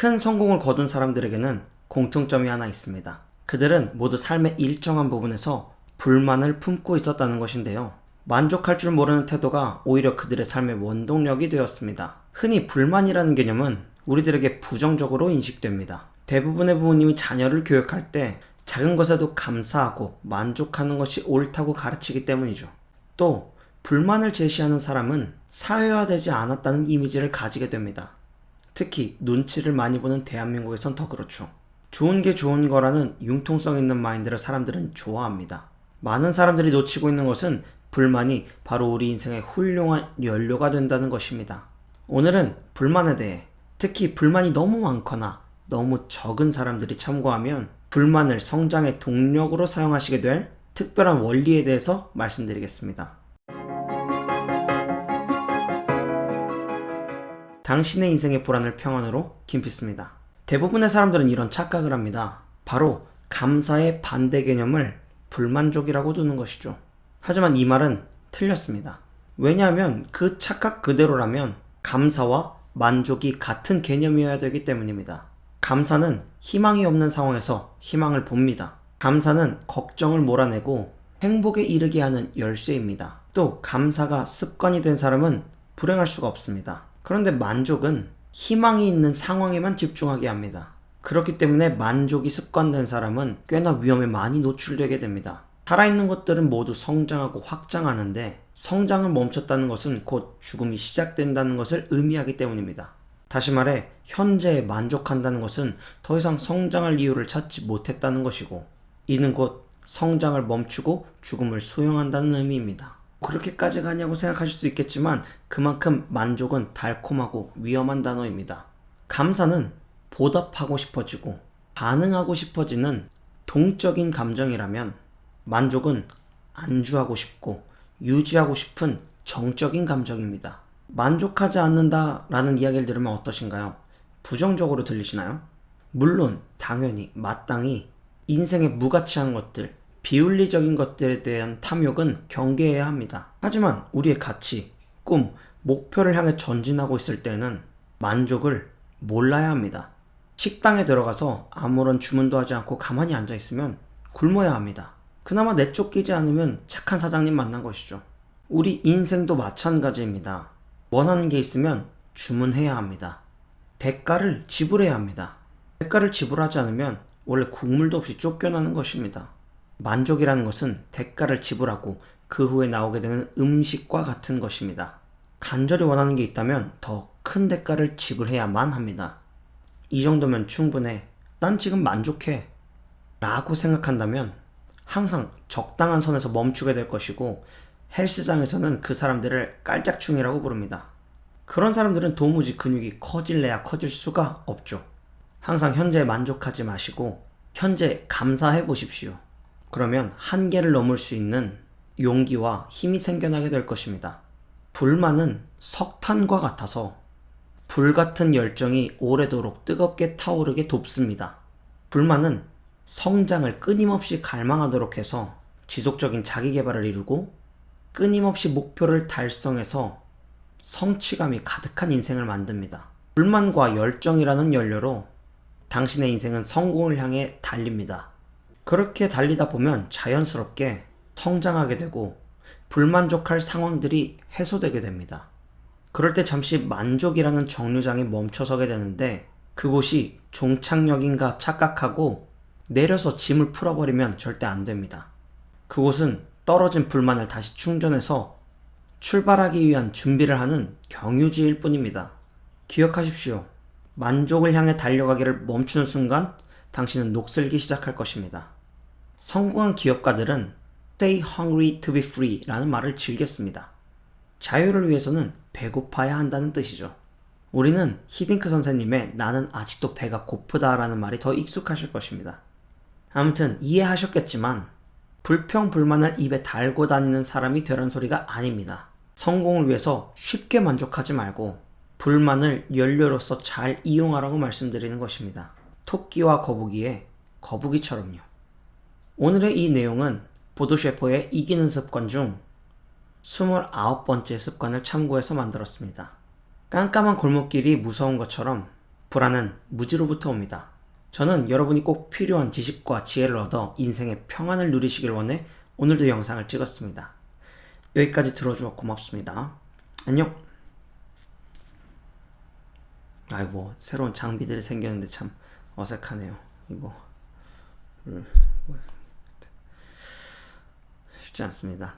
큰 성공을 거둔 사람들에게는 공통점이 하나 있습니다. 그들은 모두 삶의 일정한 부분에서 불만을 품고 있었다는 것인데요. 만족할 줄 모르는 태도가 오히려 그들의 삶의 원동력이 되었습니다. 흔히 불만이라는 개념은 우리들에게 부정적으로 인식됩니다. 대부분의 부모님이 자녀를 교육할 때 작은 것에도 감사하고 만족하는 것이 옳다고 가르치기 때문이죠. 또 불만을 제시하는 사람은 사회화되지 않았다는 이미지를 가지게 됩니다. 특히 눈치를 많이 보는 대한민국에선 더 그렇죠. 좋은 게 좋은 거라는 융통성 있는 마인드를 사람들은 좋아합니다. 많은 사람들이 놓치고 있는 것은 불만이 바로 우리 인생의 훌륭한 연료가 된다는 것입니다. 오늘은 불만에 대해, 특히 불만이 너무 많거나 너무 적은 사람들이 참고하면 불만을 성장의 동력으로 사용하시게 될 특별한 원리에 대해서 말씀드리겠습니다. 당신의 인생의 불안을 평안으로, 김피스입니다. 대부분의 사람들은 이런 착각을 합니다. 바로 감사의 반대 개념을 불만족이라고 두는 것이죠. 하지만 이 말은 틀렸습니다. 왜냐하면 그 착각 그대로라면 감사와 만족이 같은 개념이어야 되기 때문입니다. 감사는 희망이 없는 상황에서 희망을 봅니다. 감사는 걱정을 몰아내고 행복에 이르게 하는 열쇠입니다. 또 감사가 습관이 된 사람은 불행할 수가 없습니다. 그런데 만족은 희망이 있는 상황에만 집중하게 합니다. 그렇기 때문에 만족이 습관된 사람은 꽤나 위험에 많이 노출되게 됩니다. 살아있는 것들은 모두 성장하고 확장하는데 성장을 멈췄다는 것은 곧 죽음이 시작된다는 것을 의미하기 때문입니다. 다시 말해 현재에 만족한다는 것은 더 이상 성장할 이유를 찾지 못했다는 것이고, 이는 곧 성장을 멈추고 죽음을 수용한다는 의미입니다. 그렇게까지 가냐고 생각하실 수 있겠지만 그만큼 만족은 달콤하고 위험한 단어입니다. 감사는 보답하고 싶어지고 반응하고 싶어지는 동적인 감정이라면, 만족은 안주하고 싶고 유지하고 싶은 정적인 감정입니다. 만족하지 않는다라는 이야기를 들으면 어떠신가요? 부정적으로 들리시나요? 물론 당연히 마땅히 인생의 무가치한 것들, 비윤리적인 것들에 대한 탐욕은 경계해야 합니다. 하지만 우리의 가치, 꿈, 목표를 향해 전진하고 있을 때는 만족을 몰라야 합니다. 식당에 들어가서 아무런 주문도 하지 않고 가만히 앉아 있으면 굶어야 합니다. 그나마 내쫓기지 않으면 착한 사장님 만난 것이죠. 우리 인생도 마찬가지입니다. 원하는 게 있으면 주문해야 합니다. 대가를 지불해야 합니다. 대가를 지불하지 않으면 원래 국물도 없이 쫓겨나는 것입니다. 만족이라는 것은 대가를 지불하고 그 후에 나오게 되는 음식과 같은 것입니다. 간절히 원하는 게 있다면 더 큰 대가를 지불해야만 합니다. 이 정도면 충분해. 난 지금 만족해. 라고 생각한다면 항상 적당한 선에서 멈추게 될 것이고, 헬스장에서는 그 사람들을 깔짝충이라고 부릅니다. 그런 사람들은 도무지 근육이 커질래야 커질 수가 없죠. 항상 현재에 만족하지 마시고 현재 감사해 보십시오. 그러면 한계를 넘을 수 있는 용기와 힘이 생겨나게 될 것입니다. 불만은 석탄과 같아서 불같은 열정이 오래도록 뜨겁게 타오르게 돕습니다. 불만은 성장을 끊임없이 갈망하도록 해서 지속적인 자기개발을 이루고 끊임없이 목표를 달성해서 성취감이 가득한 인생을 만듭니다. 불만과 열정이라는 연료로 당신의 인생은 성공을 향해 달립니다. 그렇게 달리다 보면 자연스럽게 성장하게 되고 불만족할 상황들이 해소되게 됩니다. 그럴 때 잠시 만족이라는 정류장에 멈춰서게 되는데, 그곳이 종착역인가 착각하고 내려서 짐을 풀어버리면 절대 안 됩니다. 그곳은 떨어진 불만을 다시 충전해서 출발하기 위한 준비를 하는 경유지일 뿐입니다. 기억하십시오. 만족을 향해 달려가기를 멈추는 순간 당신은 녹슬기 시작할 것입니다. 성공한 기업가들은 Stay hungry to be free 라는 말을 즐겨 씁니다. 자유를 위해서는 배고파야 한다는 뜻이죠. 우리는 히딩크 선생님의 나는 아직도 배가 고프다 라는 말이 더 익숙하실 것입니다. 아무튼 이해하셨겠지만 불평불만을 입에 달고 다니는 사람이 되라는 소리가 아닙니다. 성공을 위해서 쉽게 만족하지 말고 불만을 연료로서 잘 이용하라고 말씀드리는 것입니다. 토끼와 거북이의 거북이처럼요. 오늘의 이 내용은 보도 셰퍼의 이기는 습관 중 29번째 습관을 참고해서 만들었습니다. 깜깜한 골목길이 무서운 것처럼 불안은 무지로부터 옵니다. 저는 여러분이 꼭 필요한 지식과 지혜를 얻어 인생의 평안을 누리시길 원해 오늘도 영상을 찍었습니다. 여기까지 들어주어 고맙습니다. 안녕. 아이고, 새로운 장비들이 생겼는데 참 어색하네요. 이거 쉽지 않습니다.